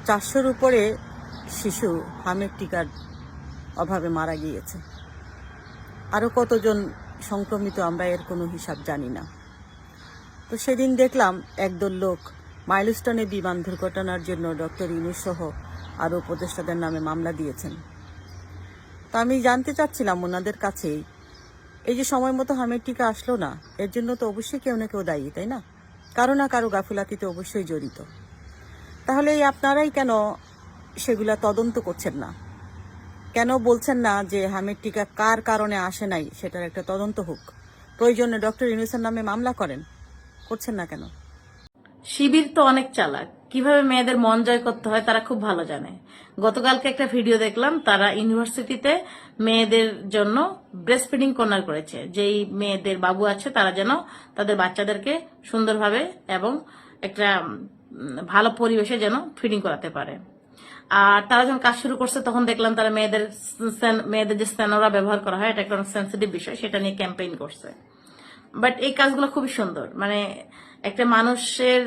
400-র উপরে শিশু হামের টিকার অভাবে মারা গিয়েছে। আরও কতজন সংক্রমিত আমরা এর কোনো হিসাব জানি না। তো সেদিন দেখলাম একদল লোক মাইলস্টোনে বিমান দুর্ঘটনার জন্য ডক্টর ইউনূস সহ আরও উপদেষ্টাদের নামে মামলা দিয়েছেন। তা আমি জানতে চাচ্ছিলাম ওনাদের কাছেই, এই যে সময় মতো হামের টিকা আসলো না, এর জন্য তো অবশ্যই কেউ না কেউ দায়ী, তাই না? কারো না কারো গাফিলাতিতে অবশ্যই জড়িত। তাহলে এই আপনারাই কেন সেগুলা তদন্ত করছেন না? কেন বলছেন না যে হামের টিকা কার কারণে আসে নাই সেটার একটা তদন্ত হোক? প্রয়োজনে ডক্টর ইউনূসের নামে মামলা করছেন না কেন? শিবির তো অনেক চালাক, কিভাবে মেয়েদের মন জয় করতে হয় তারা খুব ভালো জানে। গতকালকে একটা ভিডিও দেখলাম, তারা ইউনিভার্সিটিতে মেয়েদের জন্য ব্রেস্ট ফিডিং কর্নার করেছে। যেই মেয়েদের বাবু আছে তারা যেন তাদের বাচ্চাদেরকে সুন্দরভাবে এবং একটা ভালো পরিবেশে যেন ফিডিং করাতে পারে। আর তারা যখন কাজ শুরু করছে তখন দেখলাম তারা মেয়েদের যে স্টেনোরা ব্যবহার করা হয়, এটা একটা অনেক সেন্সিটিভ বিষয়, সেটা নিয়ে ক্যাম্পেইন করছে। বাট এই কাজগুলো খুবই সুন্দর। মানে একটা মানুষের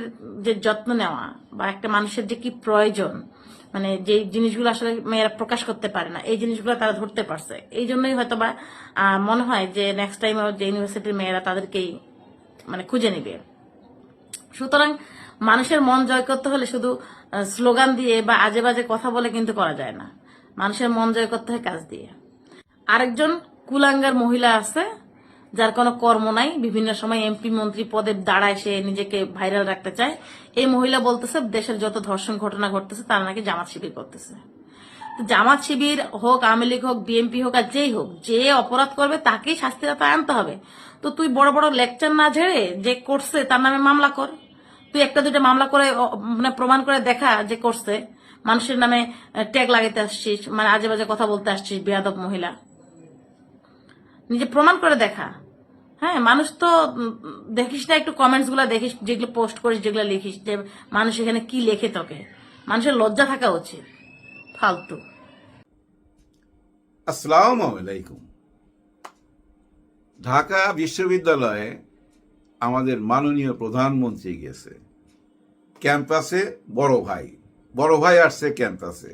যে যত্ন নেওয়া বা একটা মানুষের যে কি প্রয়োজন, মানে যে জিনিসগুলো আসলে মেয়েরা প্রকাশ করতে পারে না, এই জিনিসগুলো তারা ধরতে পারছে। এই জন্যই হয়তো বা মনে হয় যে নেক্সট টাইম যে ইউনিভার্সিটির মেয়েরা তাদেরকেই মানে খুঁজে নিবে। সুতরাং মানুষের মন জয় করতে হলে শুধু স্লোগান দিয়ে বা আজে বাজে কথা বলে কিন্তু করা যায় না। মানুষের মন জয় করতে হয় কাজ দিয়ে। আরেকজন কুলাঙ্গার মহিলা আছে যার কোনো কর্ম নাই, বিভিন্ন সময় এমপি মন্ত্রী পদে দাঁড়ায়, সে নিজেকে ভাইরাল রাখতে চায়। এই মহিলা বলতেছে দেশের যত ধর্ষণ ঘটনা ঘটতেছে তারা নাকি জামাত শিবির করতেছে। জামাত শিবির হোক, আওয়ামী লীগ হোক, বিএনপি হোক, আর যেই হোক, যে অপরাধ করবে তাকেই শাস্তির আওতায় আনতে হবে। তো তুই বড় বড় লেকচার না ঝেড়ে যে করছে তার নামে মামলা কর। তুই একটা দুইটা মামলা করে মানে প্রমাণ করে দেখা যে করছে। মানুষের নামে ট্যাগ লাগাইতে আসছিস, মানে আজে বাজে কথা বলতে আসছিস, বেয়াদব মহিলা। নিজে প্রমাণ করে দেখা। হ্যাঁ, মানুষ তো দেখিস না, একটু কমেন্টস গুলা দেখিস, যেগুলো পোস্ট করিস, যেগুলো লিখিস, যে মানুষ এখানে কি লেখে তোকে। মানুষের লজ্জা থাকা উচিত। ফালতু। আসসালামু আলাইকুম। ঢাকা বিশ্ববিদ্যালয়ে আমাদের মাননীয় প্রধানমন্ত্রী গেছে ক্যাম্পাসে। বড় ভাই আসছে ক্যাম্পাসে,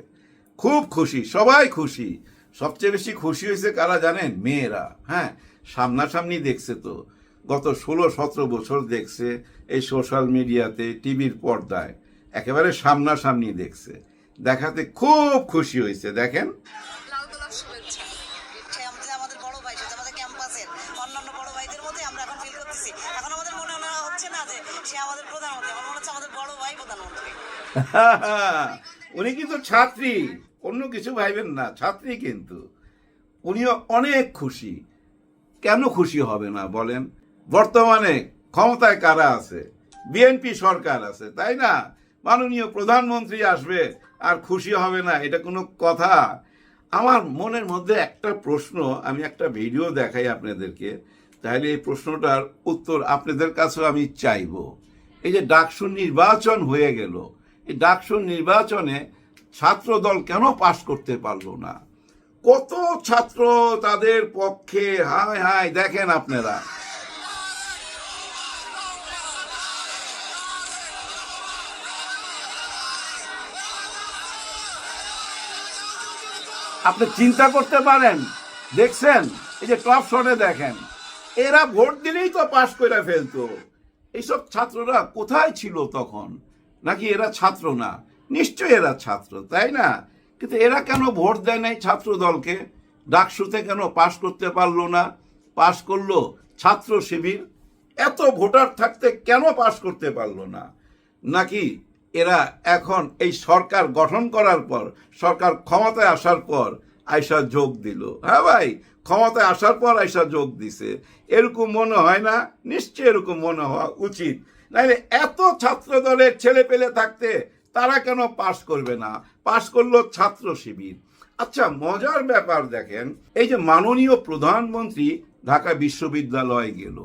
খুব খুশি, সবাই খুশি। সবচেয়ে বেশি খুশি হয়েছে কারা জানেন? মেয়েরা। হ্যাঁ, সামনাসামনি দেখছে তো, গত 16-17 বছর দেখছে এই সোশ্যাল মিডিয়াতে, টিভির পর্দায়, একেবারে সামনাসামনি দেখছে, দেখাতে খুব খুশি হয়েছে। দেখেন, আমাদের বড় ভাই, আমাদের ক্যাম্পাসের অন্যান্য বড় ভাইদের মধ্যে আমরা এখন ফিল করতেছি। এখন আমাদের মনে হচ্ছে না যে সে আমাদের প্রধানমন্ত্রী, আমার মনে হচ্ছে আমাদের বড় ভাই প্রধানমন্ত্রী। উনি কিন্তু ছাত্রী, অন্য কিছু ভাইবেন না, ছাত্রী কিন্তু। উনিও অনেক খুশি। কেন খুশি হবে না বলেন? বর্তমানে ক্ষমতায় কারা আছে? বিএনপি সরকার আছে, তাই না? মাননীয় প্রধানমন্ত্রী আসবে আর খুশি হবে না, এটা কোনো কথা? আমার মনের মধ্যে একটা প্রশ্ন, আমি একটা ভিডিও দেখাই আপনাদেরকে, তাহলে এই প্রশ্নটার উত্তর আপনাদের কাছেও আমি চাইব। এই যে ডাকসু নির্বাচন হয়ে গেল, এই ডাকসু নির্বাচনে ছাত্র দল কেন পাশ করতে পারলো না? কত ছাত্র তাদের পক্ষে হায় হায়, দেখেন আপনারা। আপনি চিন্তা করতে পারেন, দেখছেন এই যে টপ শটে দেখেন, এরা ভোট দিলেই তো পাশ করে ফেলতো। এইসব ছাত্ররা কোথায় ছিল তখন? নাকি এরা ছাত্র না? নিশ্চয়ই এরা ছাত্র, তাই না? কিন্তু এরা কেন ভোট দেয় নাই ছাত্র দলকে? ডাকসুতে কেন পাশ করতে পারলো না? পাশ করলো ছাত্র শিবির। এত ভোটার থাকতে কেন পাশ করতে পারলো না? নাকি এরা এখন এই সরকার গঠন করার পর, সরকার ক্ষমতায় আসার পর আইসা যোগ দিল? হ্যাঁ ভাই, ক্ষমতায় আসার পর আইসা যোগ দিছে, এরকম মনে হয় না? নিশ্চয়ই এরকম মনে হওয়া উচিত। নাইলে এত ছাত্র দলের ছেলে পেলে থাকতে তারা কেন পাশ করবে না? পাশ করলো ছাত্র শিবির। আচ্ছা, মজার ব্যাপার দেখেন, এই যে মাননীয় প্রধানমন্ত্রী ঢাকা বিশ্ববিদ্যালয়ে গেল,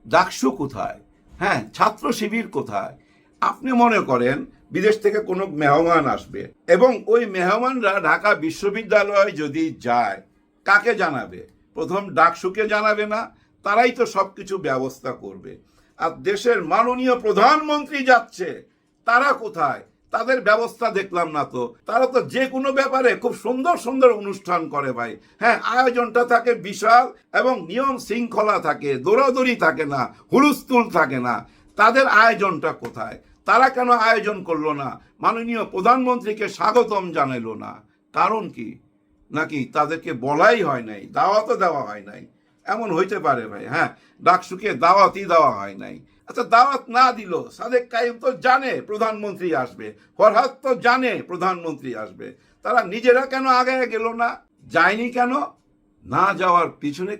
ডাকসু কোথায়? হ্যাঁ, ছাত্র শিবির কোথায়? আপনি মনে করেন বিদেশ থেকে কোনো মেহমান আসবে এবং ওই মেহমানরা ঢাকা বিশ্ববিদ্যালয়ে যদি যায়, কাকে জানাবে? প্রথম ডাকসুকে জানাবে না? তারাই তো সবকিছু ব্যবস্থা করবে। আর দেশের মাননীয় প্রধানমন্ত্রী যাচ্ছে, তারা কোথায়? তাদের ব্যবস্থা দেখলাম না তো। তারা তো যে কোনো ব্যাপারে খুব সুন্দর সুন্দর অনুষ্ঠান করে ভাই। হ্যাঁ, আয়োজনটা থাকে বিশাল এবং নিয়ম শৃঙ্খলা থাকে, দৌড়াদৌড়ি থাকে না, হুলস্থুল থাকে না। তাদের আয়োজনটা কোথায়? তারা কেন আয়োজন করলো না? মাননীয় প্রধানমন্ত্রীকে স্বাগতম জানাইলো না? কারণ কি? নাকি তাদেরকে বলাই হয় নাই, দাওয়াতও দেওয়া হয় নাই? এমন হইতে পারে ভাই। হ্যাঁ, ডাকসুকে দাওয়াতই দেওয়া হয় নাই। আচ্ছা, দাওয়াত না দিল, সাদেক কাইম তো জানে প্রধানমন্ত্রী আসবে, ফরহাদ তো জানে প্রধানমন্ত্রী আসবে, তারা নিজেরা কেন আগে গেল না? যায়নি কেন? না যাওয়ার পিছনে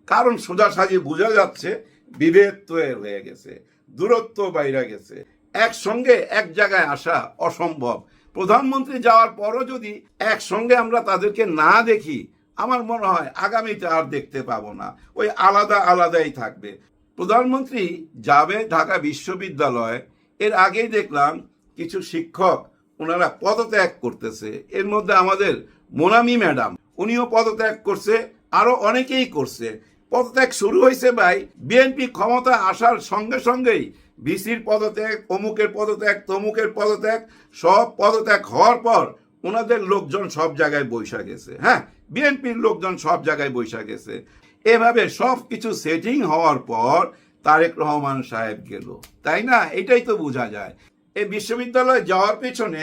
কারণ সোজাসাজি বোঝা যাচ্ছে, বিভেদ তৈরি হয়ে গেছে, দূরত্ব বাইরে গেছে, একসঙ্গে এক জায়গায় আসা অসম্ভব। প্রধানমন্ত্রী যাওয়ার পরও যদি একসঙ্গে আমরা তাদেরকে না দেখি, আমার মনে হয় আগামীতে আর দেখতে পাবো না, ওই আলাদা আলাদাই থাকবে। প্রধানমন্ত্রী যাবে ঢাকা বিশ্ববিদ্যালয়, এর আগেই দেখলাম কিছু শিক্ষক ওনারা পদত্যাগ করতেছে। এর মধ্যে আমাদের মোনামি ম্যাডাম, উনিও পদত্যাগ করছে, আরো অনেকেই করছে। পদত্যাগ শুরু হয়েছে ভাই বিএনপি ক্ষমতা আসার সঙ্গে সঙ্গেই। ভিসির পদত্যাগ, অমুকের পদত্যাগ, তমুকের পদত্যাগ, সব পদত্যাগ হওয়ার পর ওনাদের লোকজন সব জায়গায় বৈশা গেছে। হ্যাঁ, বিএনপির লোকজন সব জায়গায় বৈশা গেছে। এভাবে সব কিছু সেটিং হওয়ার পর তারেক রহমান সাহেব গেল, তাই না? এটাই তো বোঝা যায়। এই বিশ্ববিদ্যালয়ে যাওয়ার পেছনে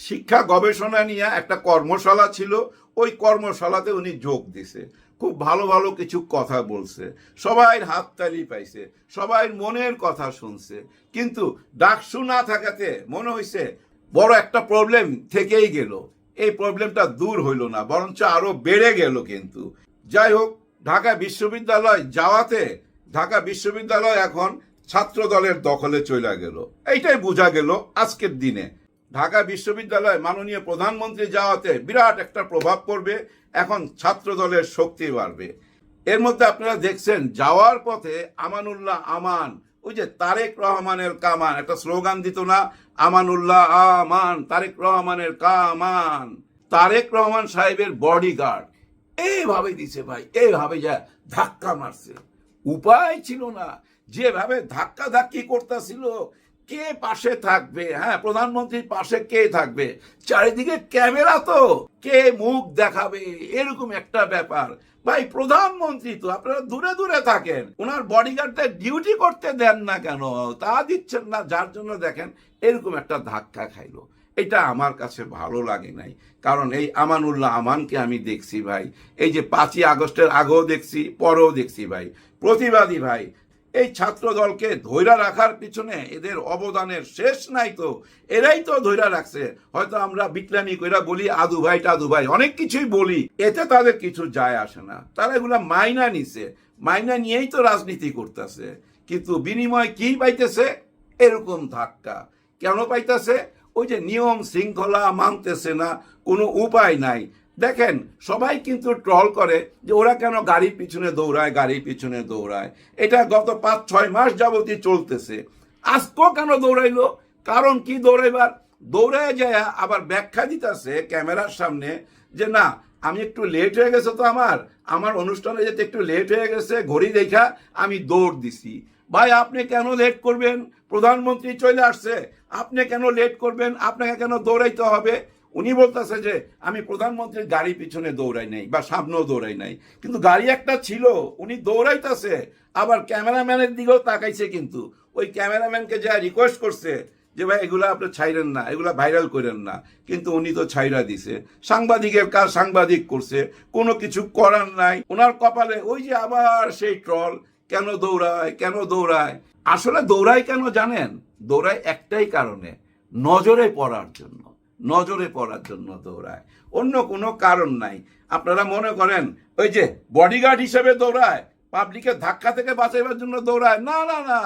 শিক্ষা গবেষণা নিয়ে একটা কর্মশালা ছিল, ওই কর্মশালাতে উনি যোগ দিছে, খুব ভালো ভালো কিছু কথা বলছে, সবাই হাততালি পাইছে, সবাই মনের কথা শুনছে। কিন্তু ডাকসু না থাকাতে মনে হয়েছে বড় একটা প্রবলেম থেকেই গেল। এই প্রবলেমটা দূর হইল না, বরঞ্চ আরো বেড়ে গেল। কিন্তু যাই হোক, ঢাকা বিশ্ববিদ্যালয় যাওয়াতে ঢাকা বিশ্ববিদ্যালয় এখন ছাত্র দলের দখলে চলে গেল, এইটাই বোঝা গেল আজকের দিনে। ঢাকা বিশ্ববিদ্যালয় মাননীয় প্রধানমন্ত্রী যাওয়াতে বিরাট একটা প্রভাব পড়বে, এখন ছাত্র দলের শক্তি বাড়বে। এর মধ্যে আপনারা দেখছেন যাওয়ার পথে আমানুল্লাহ আমান, ওই যে তারেক রহমানের কামান, একটা স্লোগান দিত না, আমানুল্লাহ আমান তারেক রহমানের কামান, তারেক রহমান সাহেবের বডিগার্ড এইভাবে দিছে ভাই, এইভাবে যা ধাক্কা মারছে। উপায় ছিল না, যেভাবে ধাক্কা ধাক্কি করতেছিল, কে পাশে থাকবে? হ্যাঁ, প্রধানমন্ত্রীর পাশে কে থাকবে? চারিদিকে ক্যামেরা, তো কে মুখ দেখাবে? এরকম একটা ব্যাপার ভাই। প্রধানমন্ত্রী তো, আপনারা দূরে দূরে থাকেন, ওনার বডিগার্ডদের ডিউটি করতে দেন না কেন? তা দিচ্ছেন না, যার জন্য দেখেন এরকম একটা ধাক্কা খাইলো। এটা আমার কাছে ভালো লাগে নাই, কারণ এই আমানুল্লাহ আমানকে আমি দেখছি ভাই, এই যে 5ই আগস্টের আগেও দেখছি, পরেও দেখছি ভাই, প্রতিবাদী ভাই। এই ছাত্র দলকে ধৈর্য রাখার পিছনে এদের অবদানের শেষ নাই তো, এরাই তো ধৈর্য রাখছে। হয়তো আমরা বিক্লামি কইরা বলি আদু ভাই টাদু ভাই, অনেক কিছুই বলি, এতে তাদের কিছু যায় আসে না, তারা এগুলা মাইনা নিছে, মাইনা নিয়েই তো রাজনীতি করতেছে। কিন্তু বিনিময় কি পাইতেছে? এরকম ধাক্কা। কেন পাইতেছে? ওই যে নিয়ম শৃঙ্খলা মানতেছে না, কোনো উপায় নাই। দেখেন সবাই কিন্তু ট্রল করে যে ওরা কেন গাড়ির পিছনে দৌড়ায়, গাড়ির পিছনে দৌড়ায়। এটা গত 5-6 মাস যাবতই চলতেছে। আজকেও কেন দৌড়াইলো? কারণ কি দৌড়াইবার? দৌড়ায় যায় আবার ব্যাখ্যা দিতেছে ক্যামেরার সামনে যে না, আমি একটু লেট হয়ে গেছে, তো আমার অনুষ্ঠানে যেতে একটু লেট হয়ে গেছে, ঘড়ি দেখা আমি দৌড় দিছি। ভাই, আপনি কেন লেট করবেন? প্রধানমন্ত্রী চলে আসছে, আপনি কেন লেট করবেন? আপনাকে কেন দৌড়াইতে হবে? উনি বলতেছে যে আমি প্রধানমন্ত্রীর গাড়ি পিছনে দৌড়াই নাই বা সামনেও দৌড়াই নাই, কিন্তু গাড়ি একটা ছিল, উনি দৌড়াইতেছে। আবার ক্যামেরাম্যানের দিকেও তাকাইছে, কিন্তু ওই ক্যামেরাম্যানকে যা রিকোয়েস্ট করছে যে ভাই এগুলা আপনি ছাইরেন না, এগুলা ভাইরাল করেন না, কিন্তু উনি তো ছাইরা দিছে। সাংবাদিকের কাজ সাংবাদিক করছে, কোনো কিছু করার নাই। ওনার কপালে ওই যে আবার সেই ট্রল, কেন দৌড়ায়, কেন দৌড়ায়? আসলে দৌড়ায় কেন জানেন? দৌড়ায় একটাই কারণে, নজরে পড়ার জন্য, নজরে পড়ার জন্য দৌড়ায়, অন্য কোনো কারণ নাই। আপনারা মনে করেন ওই যে বডিগার্ড হিসেবে দৌড়ায়, পাবলিকের ধাক্কা থেকে বাঁচাইবার জন্য দৌড়ায়? না না না,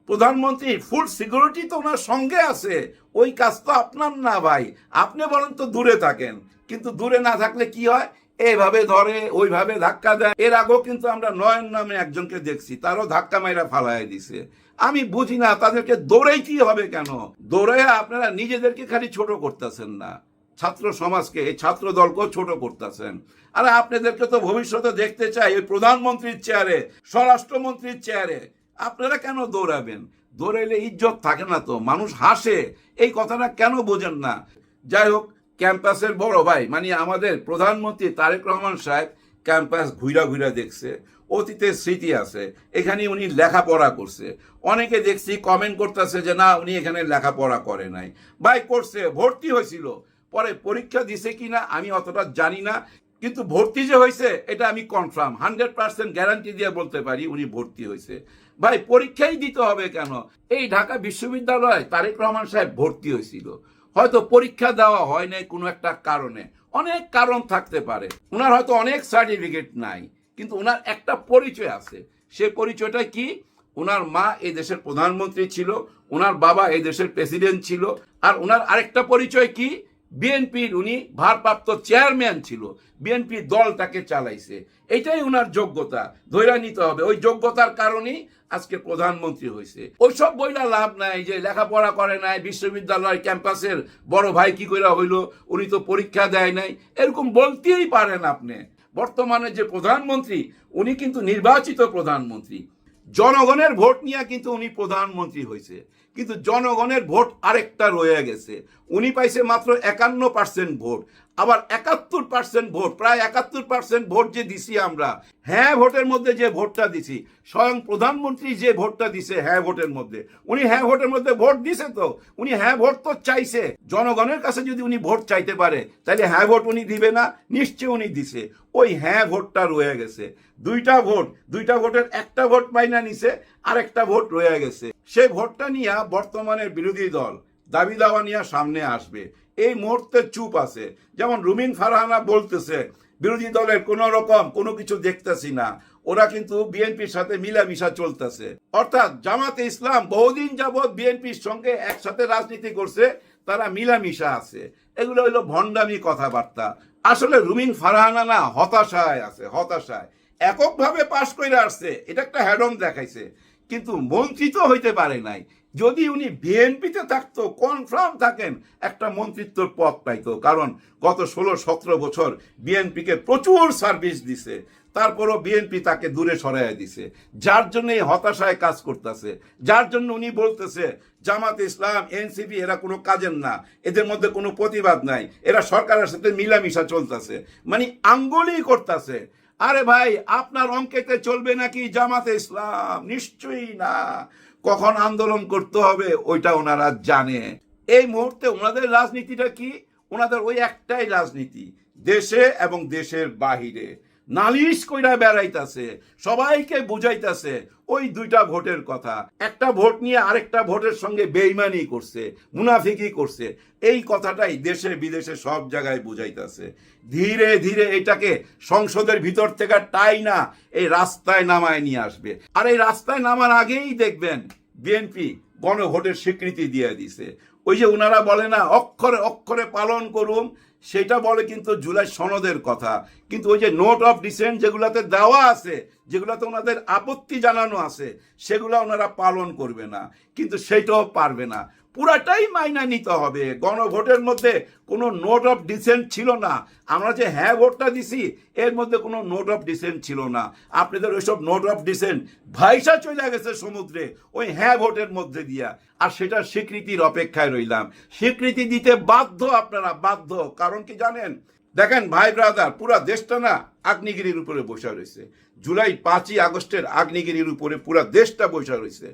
প্রধানমন্ত্রী ফুল সিকিউরিটি তো ওনার সঙ্গে আছে, ওই কাজ তো আপনার না ভাই। আপনি বলেন তো দূরে থাকেন, কিন্তু দূরে না থাকলে কি হয়? এইভাবে ধরে, ওইভাবে ধাক্কা দেয়। এর আগেও কিন্তু আমরা নয়ন নামে একজনকে দেখছি, তারও ধাক্কা মাইরা ফালাই দিছে। আমি বুঝি না তাদেরকে দৌড়াইতেই হবে কেন? দৌড়াইয়া আপনারা নিজেদেরকে খালি ছোট করতেছেন না, ছাত্র সমাজকে, এই ছাত্র দলকেও ছোট করতেছেন। আরে আপনাদেরকে তো ভবিষ্যতে দেখতে চাই ওই প্রধানমন্ত্রীর চেয়ারে, স্বরাষ্ট্রমন্ত্রীর চেয়ারে। আপনারা কেন দৌড়াবেন? দৌড়াইলে ইজ্জত থাকে না তো, মানুষ হাসে, এই কথাটা কেন বোঝেন না? যাই হোক, ক্যাম্পাসের বড় ভাই মানে আমাদের প্রধানমন্ত্রী তারেক রহমান সাহেব ক্যাম্পাস ঘুরা ঘুরা দেখছে, অতীতের স্মৃতি আছে, এখানে উনি লেখাপড়া করছে। অনেকে দেখছি কমেন্ট করতেছে যে না উনি এখানে লেখাপড়া করে নাই। ভাই করছে, ভর্তি হয়েছিল, পরে পরীক্ষা দিছে কিনা আমি অতটা জানি না, কিন্তু ভর্তি যে হয়েছে এটা আমি কনফার্ম 100% গ্যারান্টি দিয়ে বলতে পারি উনি ভর্তি হয়েছে। ভাই পরীক্ষাই দিতে হবে কেন? এই ঢাকা বিশ্ববিদ্যালয়ে তারেক রহমান সাহেব ভর্তি হয়েছিল, হয়তো পরীক্ষা দেওয়া হয় নাই কোনো একটা কারণে, অনেক কারণ থাকতে পারে। ওনার হয়তো অনেক সার্টিফিকেট নাই, কিন্তু ওনার একটা পরিচয় আছে। সে পরিচয়টা কি? ওনার মা এই দেশের প্রধানমন্ত্রী ছিল, ওনার বাবা এই দেশের প্রেসিডেন্ট ছিল, আর ওনার আরেকটা পরিচয় কি? বিএনপির উনি ভারপ্রাপ্ত চেয়ারম্যান ছিল, বিএনপি দলটাকে চালাইছে। এটাই ওনার যোগ্যতা, ধৈর্য নিতে হবে। ওই যোগ্যতার কারণেই আজকে প্রধানমন্ত্রী হয়েছে। ওইসব বইলা লাভ নাই যে লেখাপড়া করে নাই, বিশ্ববিদ্যালয় ক্যাম্পাসের বড় ভাই কি করে হইলো, উনি তো পরীক্ষা দেয় নাই, এরকম বলতেই পারেন আপনি। বর্তমানে যে প্রধানমন্ত্রী উনি কিন্তু নির্বাচিত প্রধানমন্ত্রী, জনগণের ভোট নিয়ে কিন্তু উনি প্রধানমন্ত্রী হয়েছে, কিন্তু জনগণের ভোট আরেকটা রয়ে গেছে। উনি পাইছে মাত্র 51% ভোট, আবার 71% ভোট, প্রায় 71% ভোট যে দিছি আমরা, হ্যাঁ ভোটের মধ্যে যে ভোটটা দিছি, স্বয়ং প্রধানমন্ত্রী যে ভোটটা দিছে হ্যাঁ ভোটের মধ্যে, উনি হ্যাঁ ভোটের মধ্যে ভোট দিছে, তো উনি হ্যাঁ ভোট তো চাইছে। জনগণের কাছে যদি উনি ভোট চাইতে পারে তাহলে হ্যাঁ ভোট উনি দিবে না? নিশ্চয় উনি দিছে। ওই হ্যাঁ ভোটটা রয়ে গেছে, দুইটা ভোটের একটা ভোট মাইনা নিছে, আর একটা ভোট রয়ে গেছে। সেই ভোটটা নিয়ে বর্তমানের বিরোধী দল দাবি দাওয়া নিয়ে সামনে আসবে, এই মুহূর্তে চুপ আছে। যেমন রুমিন ফারহানা বলতেছে বিরোধী দলের কোন রকম কোনো কিছু দেখতেছি না, ওরা কিন্তু বিএনপির সাথে মিলামিশা চলতেছে। অর্থাৎ জামাতে ইসলাম বহুদিন যাবৎ বিএনপির সঙ্গে একসাথে রাজনীতি করছে, তারা মিলামিশা আছে। এগুলো হইলো ভণ্ডামি কথাবার্তা। আসলে রুমিন ফারহানা না হতাশায় আছে, হতাশায়। এককভাবে পাশ করে আসছে, এটা একটা হ্যাডম দেখাইছে, কিন্তু মন্ত্রী তো হইতে পারে নাই। যদি উনি বিএনপিতে থাকতো, কনফার্ম থাকেন একটা মন্ত্রিত্বর পদ পাইতো, কারণ গত 16-17 বছর বিএনপিকে প্রচুর সার্ভিস দিছে, তারপরও বিএনপি তাকে দূরে সরাইয়া দিছে, যার জন্য এই হতাশায় কাজ করতেছে, যার জন্য উনি বলতেছে জামাত ইসলাম এনসিপি এরা কোনো কাজের না, এদের মধ্যে কোনো প্রতিবাদ নাই, এরা সরকারের সাথে মিলামিশা চলতেছে, মানে আঙ্গুলই করতেছে। আরে ভাই, আপনার অঙ্কেতে চলবে নাকি জামাতে ইসলাম? নিশ্চয়ই না। কখন আন্দোলন করতে হবে ওইটা ওনারা জানে। এই মুহূর্তে ওনাদের রাজনীতিটা কি? ওনাদের ওই একটাই রাজনীতি, দেশে এবং দেশের বাহিরে নালিশ কইরা বেড়াইতাছে, সবাইকে বুঝাইতাছে ওই দুইটা ভোটের কথা। একটা ভোট নিয়ে আরেকটা ভোটের সঙ্গে বেইমানি করছে, মুনাফিকি করছে, এই কথাটাই দেশে বিদেশে সব জায়গায় বুঝাইতাছে। ধীরে ধীরে এটাকে সংসদের ভিতর থেকে টাই না এই রাস্তায় নামায় নিয়ে আসবে। আর এই রাস্তায় নামার আগেই দেখবেন বিএনপি গণভোটের স্বীকৃতি দিয়ে দিছে। ওই যে ওনারা বলে না অক্ষরে অক্ষরে পালন করুন, সেটা বলে কিন্তু জুলাই সনদের কথা, কিন্তু ওই যে নোট অফ ডিসেন্ট যেগুলাতে দেওয়া আছে, যেগুলাতে ওনাদের আপত্তি জানানো আছে, সেগুলো ওনারা পালন করবে না, কিন্তু সেটাও পারবে না। পুরাটাই মাইনা নিতে হবে। গণভোটের মধ্যে কোনো নোট অফ ডিসেন্ট ছিল না। আমরা যে হ্যাঁ ভোটটা দিছি এর মধ্যে কোনো নোট অফ ডিসেন্ট ছিল না। আপনাদের ওইসব নোট অফ ডিসেন্ট ভাইসা চলে গেছে সমুদ্রে ওই হ্যাঁ ভোটের মধ্যে দিয়া, আর সেটার স্বীকৃতির অপেক্ষায় রইলাম। স্বীকৃতি দিতে বাধ্য আপনারা, বাধ্য। কারণ কি জানেন? দেখেন ভাই ব্রাদার, পুরা দেশটা না আগ্নেয়গিরির উপরে বসে রয়েছে। জুলাই 5ই আগস্টের আগ্নেয়গিরির উপরে পুরা দেশটা বসে রয়েছে।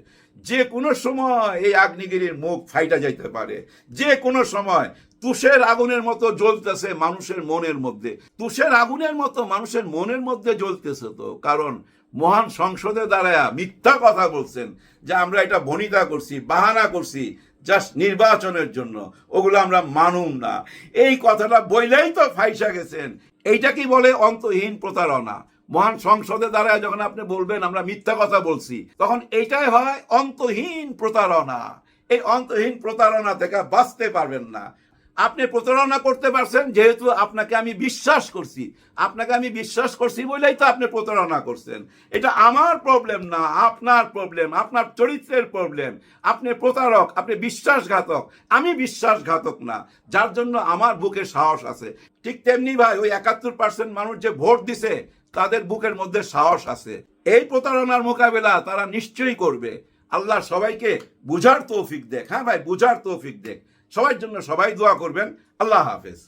যে কোনো সময় এই আগ্নেয়গিরির মুখ ফাইটা যাইতে পারে, যে কোনো সময়। তুষের আগুনের মতো জ্বলতেছে মানুষের মনের মধ্যে, তুষের আগুনের মতো মানুষের মনের মধ্যে জ্বলতেছে। তো কারণ মহান সংসদে দাঁড়ায়া মিথ্যা কথা বলছেন যে আমরা এটা ভনিতা করছি, বাহানা করছি জাস্ট নির্বাচনের জন্য, ওগুলো আমরা মানুম না। এই কথাটা বইলেই তো ফাইসা গেছেন। এইটা কি বলে? অন্তহীন প্রতারণা। মহান সংসদে দাঁড়ায় যখন আপনি বলবেন আমরা মিথ্যা কথা বলছি, তখন এইটাই হয় অন্তহীন প্রতারণা। এই অন্তহীন প্রতারণা থেকে বাঁচতে পারবেন না। আপনি প্রতারণা করতে পারছেন যেহেতু আপনাকে আমি বিশ্বাস করছি, আপনাকে আমি বিশ্বাস করছি বলেই তো আপনি প্রতারণা করছেন। এটা আমার প্রবলেম না, আপনার প্রবলেম, আপনার চরিত্রের প্রবলেম। আপনি প্রতারক, আপনি বিশ্বাসঘাতক, আমি বিশ্বাসঘাতক না, যার জন্য আমার বুকে সাহস আছে। ঠিক তেমনি ভাই ওই 71% মানুষ যে ভোট দিছে তাদের বুকের মধ্যে সাহস আছে। এই প্রতারণার মোকাবেলা তারা নিশ্চয়ই করবে। আল্লাহ সবাইকে বুঝার তৌফিক দেখ। হ্যাঁ ভাই, বুঝার তৌফিক দেখ। সবার জন্য সবাই দোয়া করবেন। আল্লাহ হাফেজ।